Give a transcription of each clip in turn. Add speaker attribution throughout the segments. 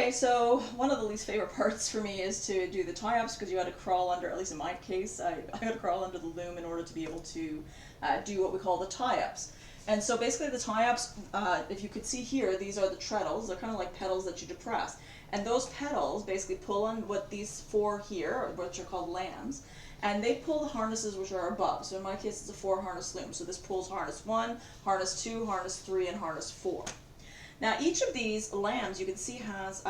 Speaker 1: Okay, so one of the least favorite parts for me is to do the tie-ups because you had to crawl under, at least in my case, I had to crawl under the loom in order to be able to do what we call the tie-ups. And so basically the tie-ups, if you could see here, these are the treadles. They're kind of like pedals that you depress. And those pedals basically pull on what these four here, which are called lambs, and they pull the harnesses which are above. So in my case, it's a 4-harness loom. So this pulls harness 1, harness 2, harness 3, and harness 4. Now each of these lambs you can see has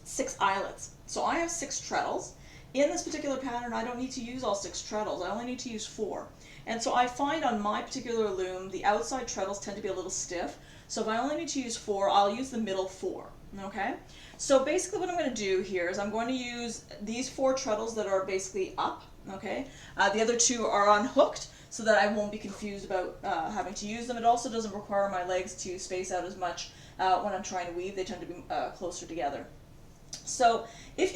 Speaker 1: 6 eyelets. So I have 6 treadles. In this particular pattern I don't need to use all 6 treadles, I only need to use 4. And so I find on my particular loom the outside treadles tend to be a little stiff. So if I only need to use 4, I'll use the middle 4. Okay? So basically what I'm going to do here is I'm going to use these 4 treadles that are basically up. Okay? The other 2 are unhooked, so that I won't be confused about having to use them. It also doesn't require my legs to space out as much when I'm trying to weave. They tend to be closer together. So if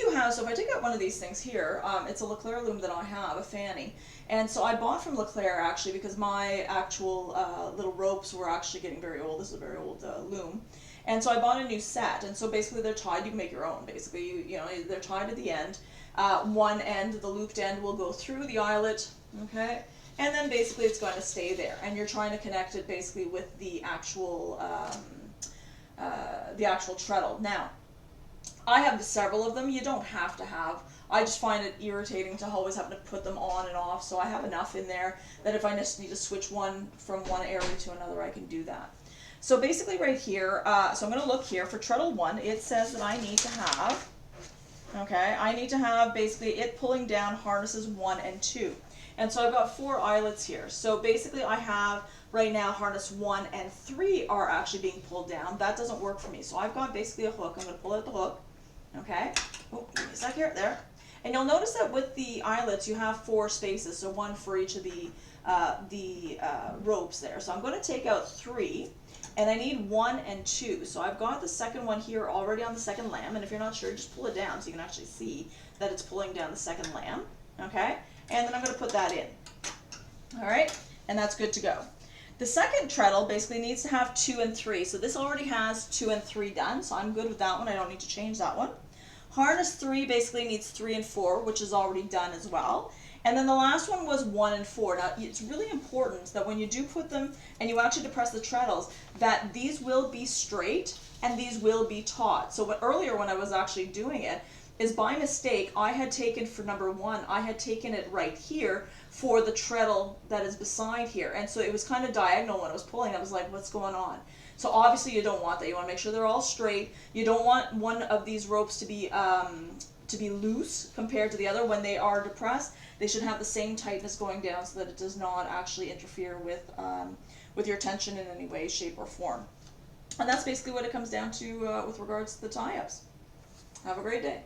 Speaker 1: I take out one of these things here, it's a Leclerc loom that I have, a fanny. And so I bought from Leclerc actually because my actual little ropes were actually getting very old. This is a very old loom. And so I bought a new set. And so basically they're tied, you can make your own basically. You know, they're tied at the end. One end, the looped end, will go through the eyelet, okay? And then basically it's going to stay there, and you're trying to connect it basically with the actual treadle. Now, I have several of them. You don't have to have. I just find it irritating to always have to put them on and off, so I have enough in there that if I just need to switch one from one area to another, I can do that. So basically right here, so I'm going to look here for treadle 1. It says that I need to have, okay, I need to have basically it pulling down harnesses 1 and 2. And so I've got 4 eyelets here. So basically I have right now harness 1 and 3 are actually being pulled down. That doesn't work for me. So I've got basically a hook. I'm going to pull out the hook. Okay. Oh, give me a sec here. There. And you'll notice that with the eyelets you have 4 spaces. So one for each of the ropes there. So I'm going to take out 3. And I need 1 and 2. So I've got the second one here already on the second lamb. And if you're not sure, just pull it down so you can actually see that it's pulling down the second lamb. Okay. And then I'm going to put that in. Alright, and that's good to go. The second treadle basically needs to have 2 and 3. So this already has 2 and 3 done, so I'm good with that one. I don't need to change that one. Harness 3 basically needs 3 and 4, which is already done as well. And then the last one was 1 and 4. Now, it's really important that when you do put them and you actually depress the treadles, that these will be straight and these will be taut. So earlier when I was actually doing it, is by mistake, I had taken for number 1, I had taken it right here for the treadle that is beside here. And so it was kind of diagonal when I was pulling. I was like, what's going on? So obviously you don't want that. You want to make sure they're all straight. You don't want one of these ropes to be loose compared to the other. When they are depressed, they should have the same tightness going down so that it does not actually interfere with your tension in any way, shape, or form. And that's basically what it comes down to with regards to the tie-ups. Have a great day.